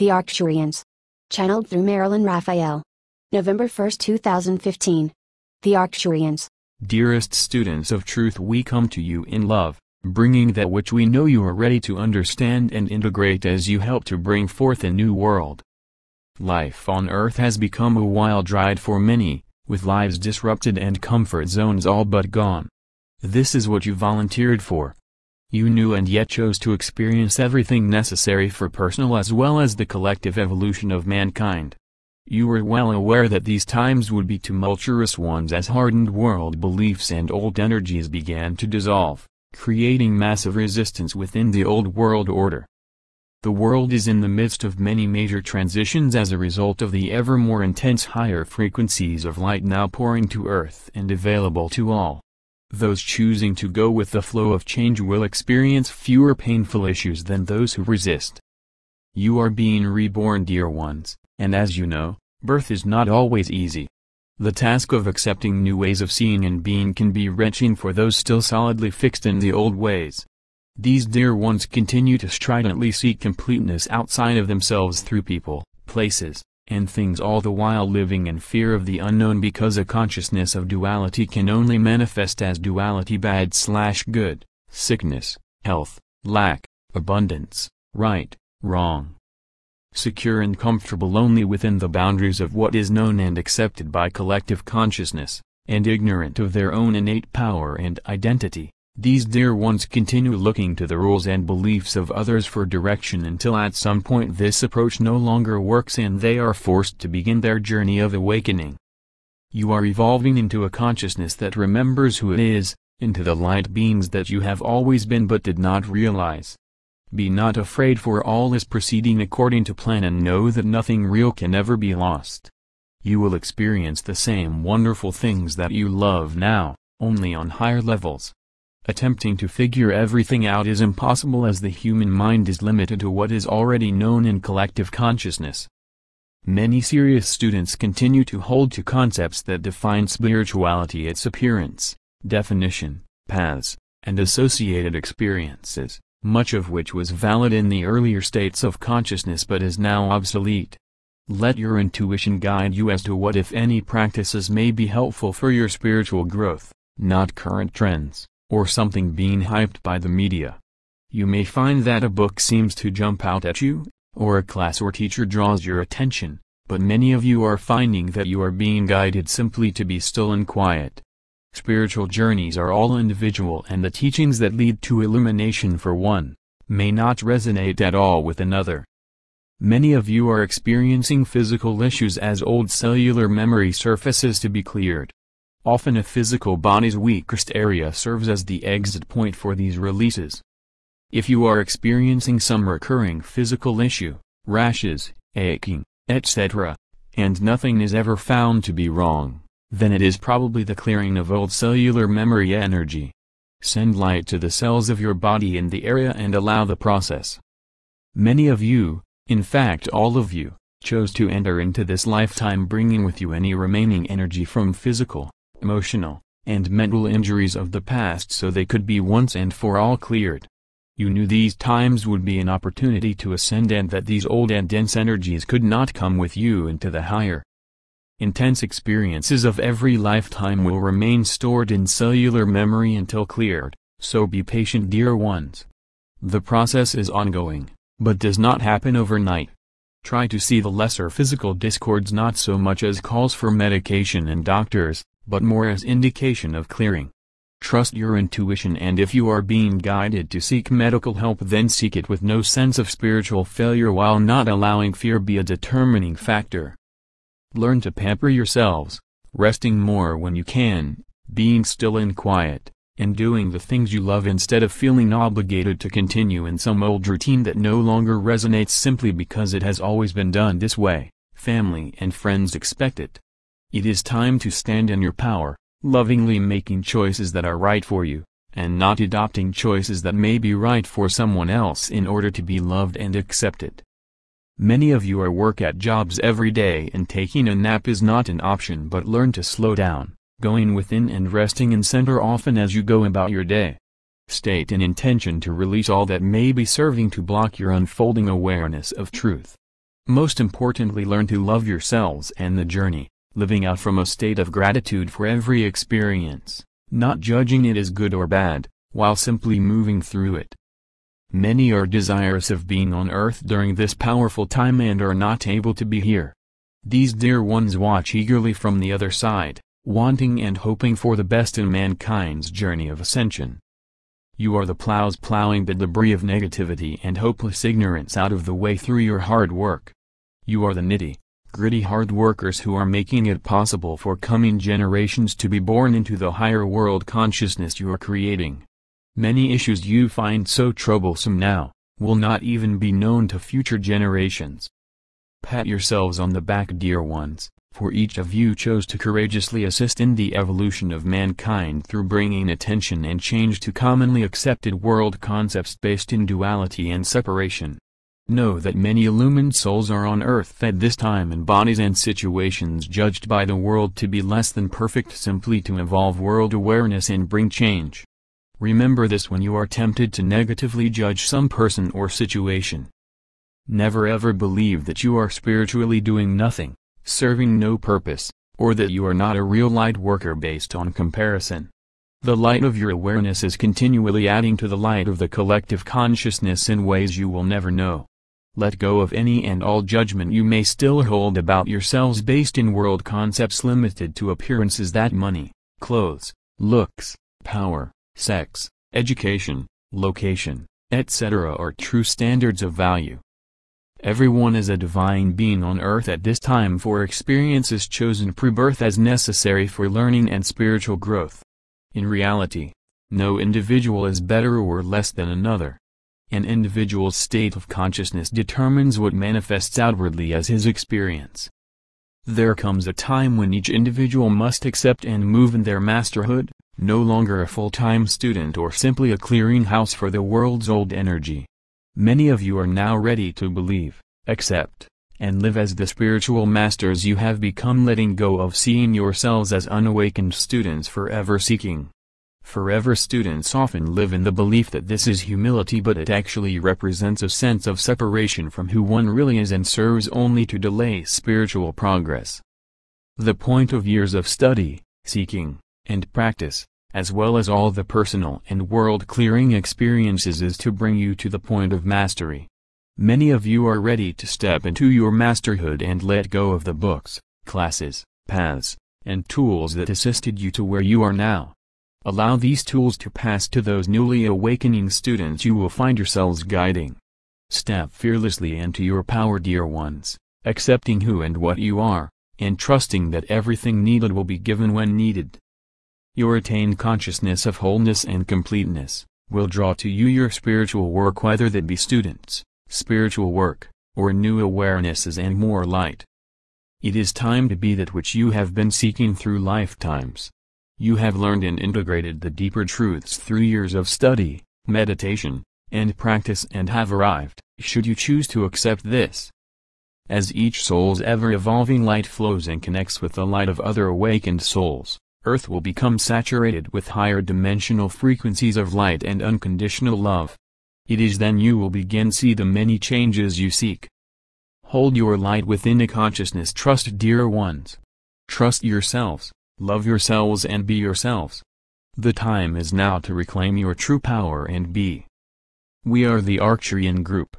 The Arcturians. Channeled through Marilyn Raphael. November 1, 2015. The Arcturians. Dearest students of truth, we come to you in love, bringing that which we know you are ready to understand and integrate as you help to bring forth a new world. Life on Earth has become a wild ride for many, with lives disrupted and comfort zones all but gone. This is what you volunteered for. You knew and yet chose to experience everything necessary for personal as well as the collective evolution of mankind. You were well aware that these times would be tumultuous ones as hardened world beliefs and old energies began to dissolve, creating massive resistance within the old world order. The world is in the midst of many major transitions as a result of the ever more intense higher frequencies of light now pouring to Earth and available to all. Those choosing to go with the flow of change will experience fewer painful issues than those who resist. You are being reborn, dear ones, and as you know, birth is not always easy. The task of accepting new ways of seeing and being can be wrenching for those still solidly fixed in the old ways. These dear ones continue to stridently seek completeness outside of themselves through people, places, and things, all the while living in fear of the unknown because a consciousness of duality can only manifest as duality: bad/good, sickness, health, lack, abundance, right, wrong. Secure and comfortable only within the boundaries of what is known and accepted by collective consciousness, and ignorant of their own innate power and identity, these dear ones continue looking to the rules and beliefs of others for direction until at some point this approach no longer works and they are forced to begin their journey of awakening. You are evolving into a consciousness that remembers who it is, into the light beings that you have always been but did not realize. Be not afraid, for all is proceeding according to plan, and know that nothing real can ever be lost. You will experience the same wonderful things that you love now, only on higher levels. Attempting to figure everything out is impossible, as the human mind is limited to what is already known in collective consciousness. Many serious students continue to hold to concepts that define spirituality, its appearance, definition, paths, and associated experiences, much of which was valid in the earlier states of consciousness but is now obsolete. Let your intuition guide you as to what, if any, practices may be helpful for your spiritual growth, not current trends, or something being hyped by the media. You may find that a book seems to jump out at you, or a class or teacher draws your attention, but many of you are finding that you are being guided simply to be still and quiet. Spiritual journeys are all individual, and the teachings that lead to illumination for one, may not resonate at all with another. Many of you are experiencing physical issues as old cellular memory surfaces to be cleared. Often a physical body's weakest area serves as the exit point for these releases. If you are experiencing some recurring physical issue, rashes, aching, etc., and nothing is ever found to be wrong, then it is probably the clearing of old cellular memory energy. Send light to the cells of your body in the area and allow the process. Many of you, in fact all of you, chose to enter into this lifetime bringing with you any remaining energy from physical, emotional, and mental injuries of the past so they could be once and for all cleared. You knew these times would be an opportunity to ascend and that these old and dense energies could not come with you into the higher. Intense experiences of every lifetime will remain stored in cellular memory until cleared, so be patient, dear ones. The process is ongoing, but does not happen overnight. Try to see the lesser physical discords not so much as calls for medication and doctors, but more as indication of clearing. Trust your intuition, and if you are being guided to seek medical help, then seek it with no sense of spiritual failure while not allowing fear be a determining factor. Learn to pamper yourselves, resting more when you can, being still and quiet, and doing the things you love instead of feeling obligated to continue in some old routine that no longer resonates simply because it has always been done this way. Family and friends expect it. It is time to stand in your power, lovingly making choices that are right for you, and not adopting choices that may be right for someone else in order to be loved and accepted. Many of you are work at jobs every day and taking a nap is not an option, but learn to slow down, going within and resting in center often as you go about your day. State an intention to release all that may be serving to block your unfolding awareness of truth. Most importantly, learn to love yourselves and the journey, living out from a state of gratitude for every experience, not judging it as good or bad, while simply moving through it. Many are desirous of being on Earth during this powerful time and are not able to be here. These dear ones watch eagerly from the other side, wanting and hoping for the best in mankind's journey of ascension. You are the plows plowing the debris of negativity and hopeless ignorance out of the way through your hard work. You are the nitty-gritty hard workers who are making it possible for coming generations to be born into the higher world consciousness you are creating. Many issues you find so troublesome now, will not even be known to future generations. Pat yourselves on the back, dear ones, for each of you chose to courageously assist in the evolution of mankind through bringing attention and change to commonly accepted world concepts based in duality and separation. Know that many illumined souls are on Earth at this time in bodies and situations judged by the world to be less than perfect simply to evolve world awareness and bring change. Remember this when you are tempted to negatively judge some person or situation. Never ever believe that you are spiritually doing nothing, serving no purpose, or that you are not a real light worker based on comparison. The light of your awareness is continually adding to the light of the collective consciousness in ways you will never know. Let go of any and all judgment you may still hold about yourselves based in world concepts limited to appearances that money, clothes, looks, power, sex, education, location, etc. are true standards of value. Everyone is a divine being on Earth at this time for experiences chosen pre-birth as necessary for learning and spiritual growth. In reality, no individual is better or less than another. An individual's state of consciousness determines what manifests outwardly as his experience. There comes a time when each individual must accept and move in their masterhood, no longer a full-time student or simply a clearinghouse for the world's old energy. Many of you are now ready to believe, accept, and live as the spiritual masters you have become, letting go of seeing yourselves as unawakened students forever seeking. Forever students often live in the belief that this is humility, but it actually represents a sense of separation from who one really is and serves only to delay spiritual progress. The point of years of study, seeking, and practice, as well as all the personal and world-clearing experiences, is to bring you to the point of mastery. Many of you are ready to step into your masterhood and let go of the books, classes, paths, and tools that assisted you to where you are now. Allow these tools to pass to those newly awakening students you will find yourselves guiding. Step fearlessly into your power, dear ones, accepting who and what you are, and trusting that everything needed will be given when needed. Your attained consciousness of wholeness and completeness will draw to you your spiritual work, whether that be students, spiritual work, or new awarenesses and more light. It is time to be that which you have been seeking through lifetimes. You have learned and integrated the deeper truths through years of study, meditation, and practice and have arrived, should you choose to accept this. As each soul's ever-evolving light flows and connects with the light of other awakened souls, Earth will become saturated with higher dimensional frequencies of light and unconditional love. It is then you will begin to see the many changes you seek. Hold your light within a consciousness. Trust, dear ones. Trust yourselves, love yourselves and be yourselves. The time is now to reclaim your true power and be. We are the Arcturian group.